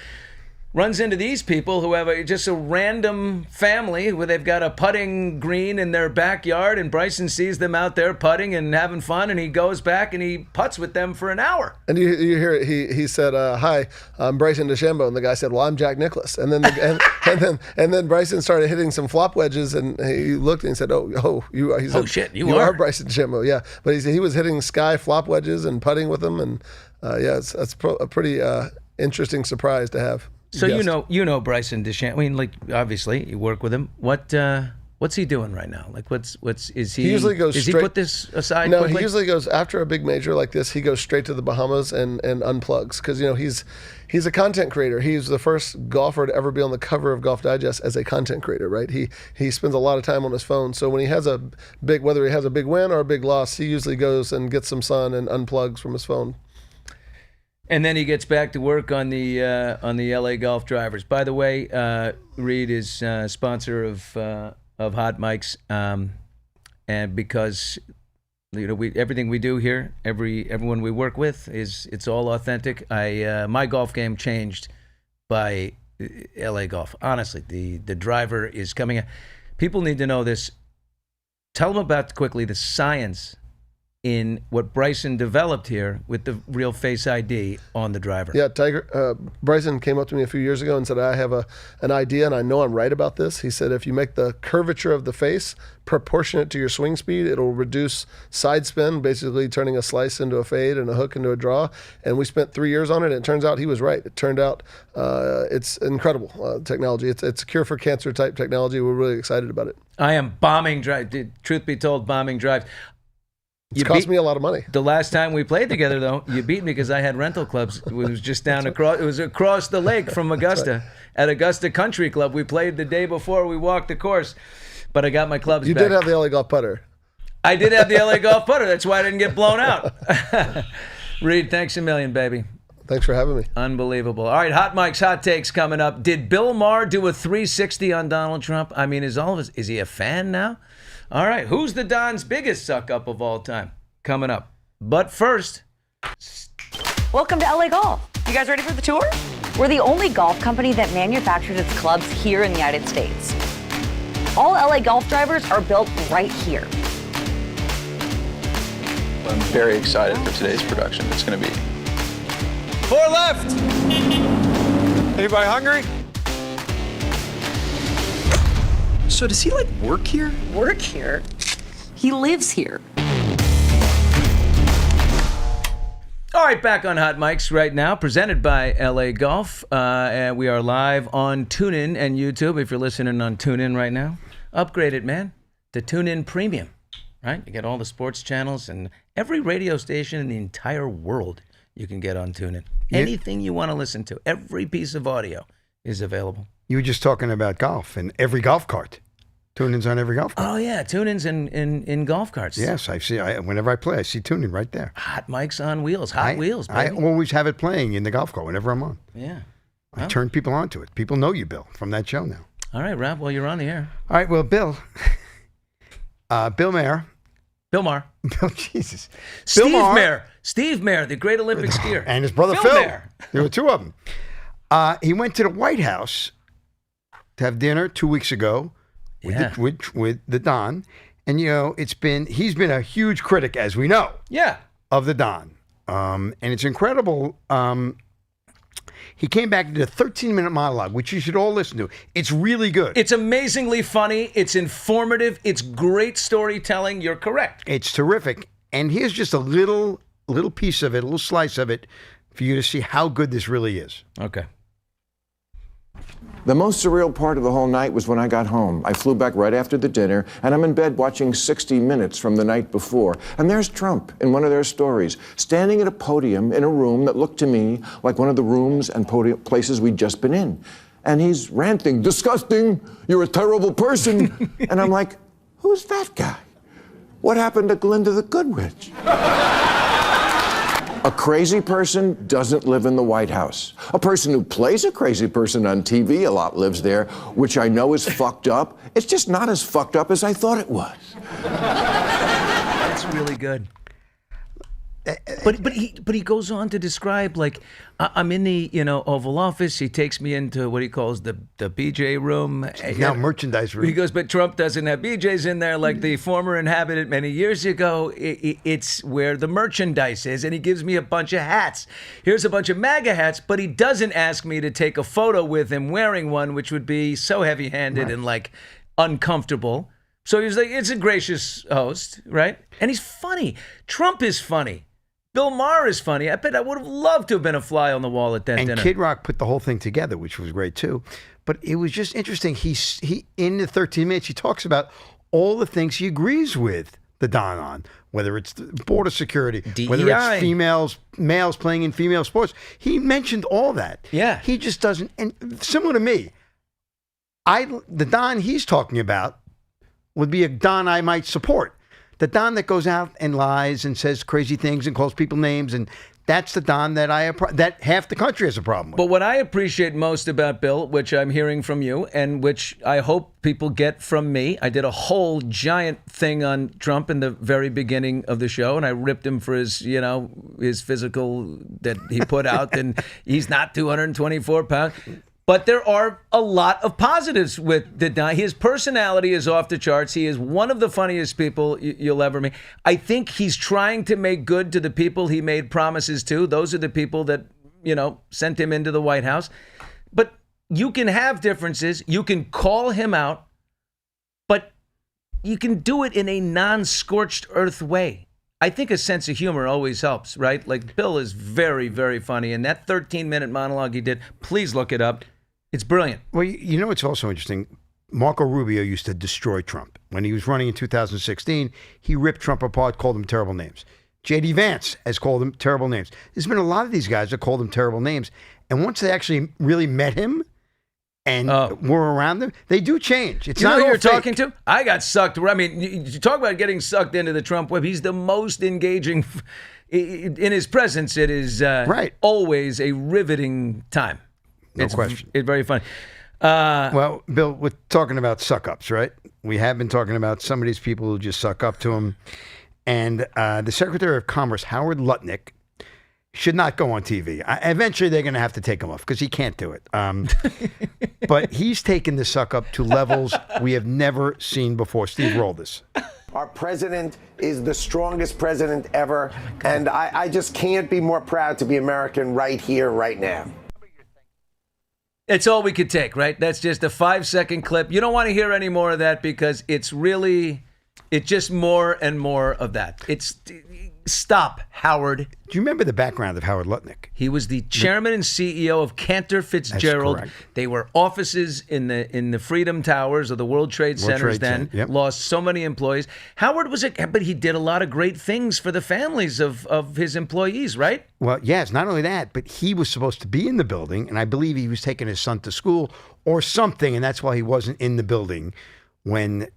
Runs into these people who have just a random family where they've got a putting green in their backyard, and Bryson sees them out there putting and having fun, and he goes back and he putts with them for an hour. And you hear it, he said, "Hi, I'm Bryson DeChambeau," and the guy said, "Well, I'm Jack Nicklaus." And then and then Bryson started hitting some flop wedges, and he looked and he said, he said, shit, you are Bryson DeChambeau, yeah." But he was hitting sky flop wedges and putting with them, and that's a pretty interesting surprise to have. So you know Bryson DeChambeau. I mean, obviously you work with him. What's he doing right now? Is he? He usually goes. Does straight, he put this aside? No, quickly? he usually goes after a big major like this. He goes straight to the Bahamas and unplugs because he's a content creator. He's the first golfer to ever be on the cover of Golf Digest as a content creator. Right? He spends a lot of time on his phone. So when he has whether he has a big win or a big loss, he usually goes and gets some sun and unplugs from his phone. And then he gets back to work on the LA Golf Drivers. By the way, Reed is sponsor of Hot Mics, and because everything we do here, everyone we work with it's all authentic. My golf game changed by LA Golf. Honestly, the driver is coming. People need to know this. Tell them about quickly the science in what Bryson developed here with the real Face ID on the driver. Yeah, Bryson came up to me a few years ago and said, I have an idea and I know I'm right about this. He said, if you make the curvature of the face proportionate to your swing speed, it'll reduce side spin, basically turning a slice into a fade and a hook into a draw. And we spent 3 years on it, and it turns out he was right. It turned out it's incredible technology. It's a cure for cancer type technology. We're really excited about it. I am bombing drive. Truth be told, bombing drives. It's cost me a lot of money. The last time we played together, though, you beat me because I had rental clubs. It was just down across. It was across the lake from Augusta at Augusta Country Club. We played the day before we walked the course, but I got my clubs. You back. did have the LA Golf putter. I did have the LA Golf putter. That's why I didn't get blown out. Reed, thanks a million, baby. Thanks for having me. Unbelievable. All right, Hot Mike's Hot Takes coming up. Did Bill Maher do a 360 on Donald Trump? I mean, is he a fan now? All right, who's the Don's biggest suck-up of all time? Coming up. But first... Welcome to LA Golf. You guys ready for the tour? We're the only golf company that manufactures its clubs here in the United States. All LA Golf drivers are built right here. I'm very excited for today's production. It's going to be... 4 left! Anybody hungry? So does he work here? Work here? He lives here. All right, back on Hot Mics right now, presented by LA Golf. And we are live on TuneIn and YouTube. If you're listening on TuneIn right now, upgrade it, man, to TuneIn Premium, right? You get all the sports channels and every radio station in the entire world you can get on TuneIn. Anything you want to listen to, every piece of audio is available. You were just talking about golf and every golf cart. TuneIn's on every golf cart. Oh, yeah. TuneIn's in golf carts. Yes, I see. Whenever I play, I see TuneIn right there. Hot Mics on wheels. Hot wheels, baby. I always have it playing in the golf cart whenever I'm on. Yeah. I turn people onto it. People know you, Bill, from that show now. All right, Rob. Well, you're on the air. All right. Well, Bill. Bill Maher. Bill Maher. Bill, Jesus. Steve Maher. Steve Maher, the great Olympic skier. And his brother Phil. Maher. There were two of them. He went to the White House to have dinner 2 weeks ago. With the Don, and he's been a huge critic, as we know, of the Don, and it's incredible. He came back and did a 13-minute monologue, which you should all listen to. It's really good. It's amazingly funny. It's informative. It's great storytelling. You're correct. It's terrific. And here's just a little piece of it, a little slice of it, for you to see how good this really is. Okay. The most surreal part of the whole night was when I got home. I flew back right after the dinner, and I'm in bed watching 60 Minutes from the night before. And there's Trump in one of their stories, standing at a podium in a room that looked to me like one of the rooms and places we'd just been in. And he's ranting, "Disgusting, you're a terrible person." And I'm like, who's that guy? What happened to Glinda the Good Witch? A crazy person doesn't live in the White House. A person who plays a crazy person on TV a lot lives there, which I know is fucked up. It's just not as fucked up as I thought it was. That's really good. But he goes on to describe, I'm in the Oval Office. He takes me into what he calls the BJ room. Now merchandise room. He goes, but Trump doesn't have BJs in there like the former inhabitant many years ago. It's where the merchandise is, and he gives me a bunch of hats. Here's a bunch of MAGA hats, but he doesn't ask me to take a photo with him wearing one, which would be so heavy-handed and uncomfortable. So he's like, it's a gracious host, right? And he's funny. Trump is funny. Bill Maher is funny. I bet I would have loved to have been a fly on the wall at that dinner. And Kid Rock put the whole thing together, which was great too. But it was just interesting. He in the 13 minutes, he talks about all the things he agrees with the Don on, whether it's the border security, DEI. Whether it's males playing in female sports. He mentioned all that. Yeah. He just doesn't. And similar to me, the Don he's talking about would be a Don I might support. The Don that goes out and lies and says crazy things and calls people names, and that's the Don that that half the country has a problem with. But what I appreciate most about Bill, which I'm hearing from you, and which I hope people get from me, I did a whole giant thing on Trump in the very beginning of the show, and I ripped him for his physical that he put out, and he's not 224 pounds. But there are a lot of positives with the Don. His personality is off the charts. He is one of the funniest people you'll ever meet. I think he's trying to make good to the people he made promises to. Those are the people that, sent him into the White House. But you can have differences. You can call him out. But you can do it in a non-scorched earth way. I think a sense of humor always helps, right? Like Bill is very, very funny. And that 13-minute monologue he did, please look it up. It's brilliant. Well, it's also interesting. Marco Rubio used to destroy Trump. When he was running in 2016, he ripped Trump apart, called him terrible names. J.D. Vance has called him terrible names. There's been a lot of these guys that called him terrible names. And once they actually really met him and were around them, they do change. It's not who all you're fake. talking to? I got sucked. I mean, you talk about getting sucked into the Trump web. He's the most engaging. In his presence, it is always a riveting time. No question. It's very funny. Well, Bill, we're talking about suck-ups, right? We have been talking about some of these people who just suck up to him. And the Secretary of Commerce, Howard Lutnick, should not go on TV. Eventually, they're going to have to take him off because he can't do it. But he's taken the suck-up to levels we have never seen before. Steve, roll this. Our president is the strongest president ever. And I just can't be more proud to be American right here, right now. It's all we could take, right? That's just a 5-second clip. You don't want to hear any more of that because it's just more and more of that. Stop, Howard. Do you remember the background of Howard Lutnick? He was the chairman and CEO of Cantor Fitzgerald. That's correct. They were offices in the Freedom Towers of the World Trade Centers then. Yep. Lost so many employees. Howard but he did a lot of great things for the families of his employees, right? Well, yes, not only that, but he was supposed to be in the building, and I believe he was taking his son to school or something, and that's why he wasn't in the building when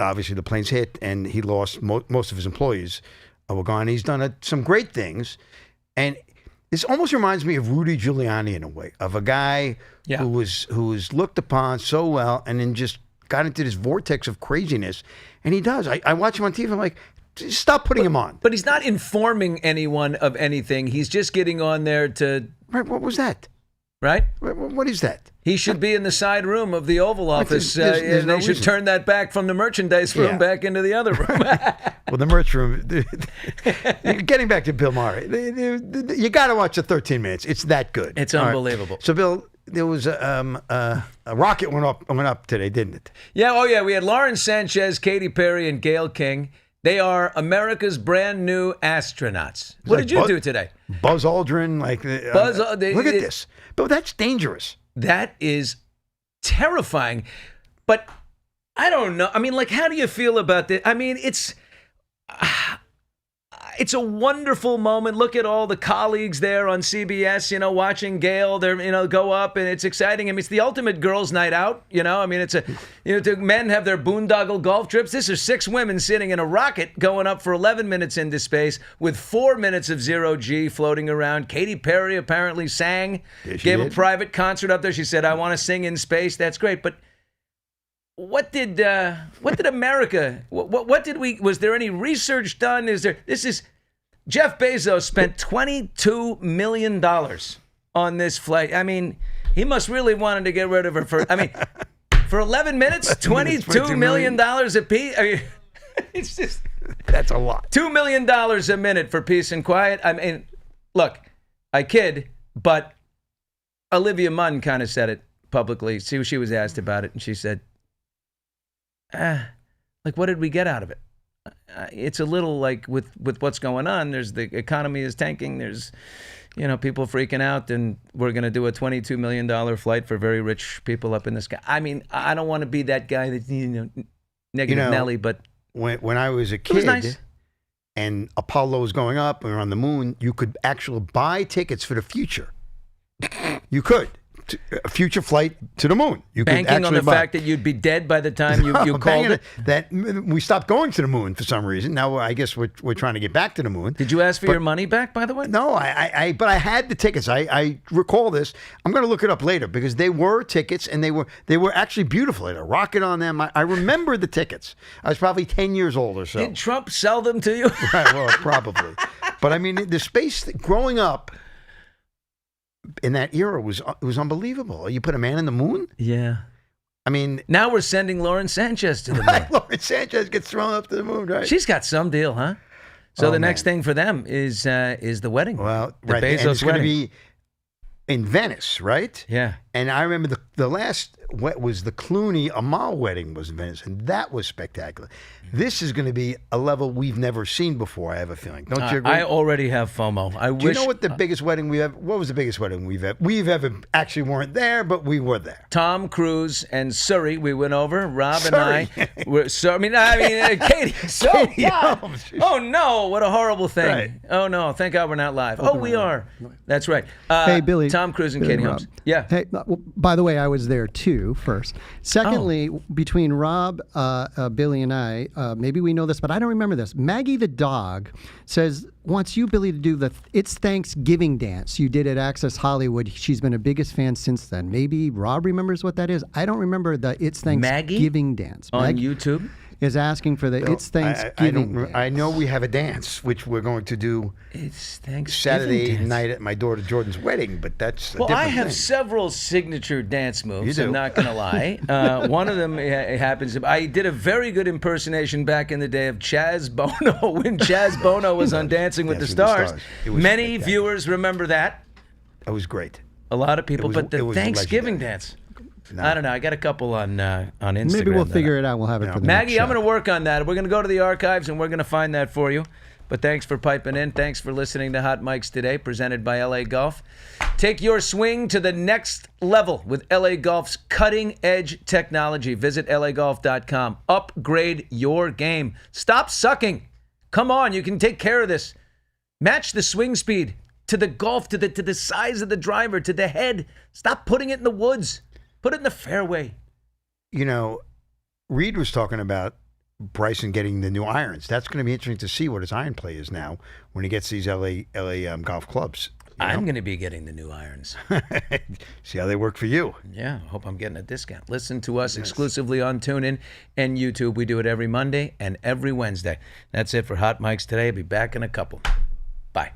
obviously the planes hit and he lost most of his employees. Were gone. He's done some great things, and this almost reminds me of Rudy Giuliani in a way, of a guy who was looked upon so well, and then just got into this vortex of craziness. And he does. I watch him on TV. I'm like, stop putting him on. But he's not informing anyone of anything. He's just getting on there to. Right. What was that? Right. What is that? He should be in the side room of the Oval Office, there's and no they should reason. turn that back from the merchandise room back into the other room. Well, the merch room. Getting back to Bill Maher, you got to watch the 13 minutes. It's that good. It's All unbelievable. Right. So, Bill, there was a rocket went up today, didn't it? Yeah. Oh, yeah. We had Lauren Sanchez, Katy Perry, and Gayle King. They are America's brand new astronauts. What did you do today? Buzz Aldrin, look at this. But that's dangerous. That is terrifying. But I don't know. I mean, how do you feel about this? I mean, it's a wonderful moment. Look at all the colleagues there on CBS, watching Gayle, go up, and it's exciting. I mean, it's the ultimate girls' night out, I mean, it's men have their boondoggle golf trips. This is 6 women sitting in a rocket going up for 11 minutes into space with 4 minutes of zero G floating around. Katy Perry apparently sang, gave a private concert up there. She said, "I want to sing in space." That's great. But what did America, was there any research done? Jeff Bezos spent $22 million on this flight. I mean, he must really wanted to get rid of her for 11 minutes, $22 million a piece. I mean, it's just, that's a lot. $2 million a minute for peace and quiet. I mean, look, I kid, but Olivia Munn kind of said it publicly. See, she was asked about it, and she said, what did we get out of it? It's a little like with what's going on. There's the economy is tanking. There's, people freaking out, and we're going to do a $22 million flight for very rich people up in the sky. I mean, I don't want to be that guy that, negative Nelly, but when I was a kid, it was nice. And Apollo was going up, and we were on the moon, you could actually buy tickets for the future. You could. A future flight to the moon. You banking on the fact that you'd be dead by the time you called it. That we stopped going to the moon for some reason. Now I guess we're trying to get back to the moon. Did you ask for your money back, by the way? No, but I had the tickets. I recall this. I'm going to look it up later because they were tickets and they were actually beautiful. They had a rocket on them. I remember the tickets. I was probably 10 years old or so. Did Trump sell them to you? Right, well, probably. But I mean, the space growing up. in that era was unbelievable. You put a man in the moon. Yeah. I mean, now we're sending Lauren Sanchez to the moon. Lauren Sanchez gets thrown up to the moon, right? She's got some deal, huh? So the next thing for them is the wedding. Well, the right, Bezos and it's going to wedding. be in Venice, right? Yeah. And I remember the last was the Clooney Amal wedding was in Venice, and that was spectacular. This is going to be a level we've never seen before. I have a feeling. Don't you agree? I already have FOMO. Do you know what the biggest wedding we've ever? What was the biggest wedding we've ever actually weren't there, but we were there. Tom Cruise and Surrey. We went over. Rob Surrey. and I. Were, Katie. So Katie God. Holmes. Oh no! What a horrible thing. Right. Oh no! Thank God we're not live. Oh, we are. That's right. Hey, Billy. Tom Cruise and Billy Katie Rob. Holmes. Yeah. Hey, by the way, I was there too. First, secondly, between Rob, Billy, and I, maybe we know this, but I don't remember this. Maggie the dog wants you, Billy, to do the It's Thanksgiving dance you did at Access Hollywood. She's been a biggest fan since then. Maybe Rob remembers what that is. I don't remember the It's Thanksgiving dance. On YouTube is asking for the It's Thanksgiving dance. I know we have a dance which we're going to do. It's Thanksgiving Saturday dance. night at my daughter Jordan's wedding, but that's a Well, different I have thing. several signature dance moves. You do. I'm not going to lie. One of them happens. I did a very good impersonation back in the day of Chaz Bono when Chaz Bono was on Dancing with the Stars. It was Many spectacular. viewers remember that. It was great. A lot of people, It was- but it the was Thanksgiving legendary. dance. I don't know. I got a couple on Instagram. Maybe we'll that figure it out. We'll have it for the Maggie, next I'm show. going to work on that. We're going to go to the archives and we're going to find that for you. But thanks for piping in. Thanks for listening to Hot Mics today, presented by LA Golf. Take your swing to the next level with LA Golf's cutting-edge technology. Visit lagolf.com. Upgrade your game. Stop sucking. Come on, you can take care of this. Match the swing speed to the golf, to the size of the driver, to the head. Stop putting it in the woods. Put it in the fairway. You know, Reed was talking about Bryson getting the new irons. That's going to be interesting to see what his iron play is now when he gets these LA golf clubs. I'm going to be getting the new irons. See how they work for you. Yeah, I hope I'm getting a discount. Listen to us exclusively on TuneIn and YouTube. We do it every Monday and every Wednesday. That's it for Hot Mics today. I'll be back in a couple. Bye.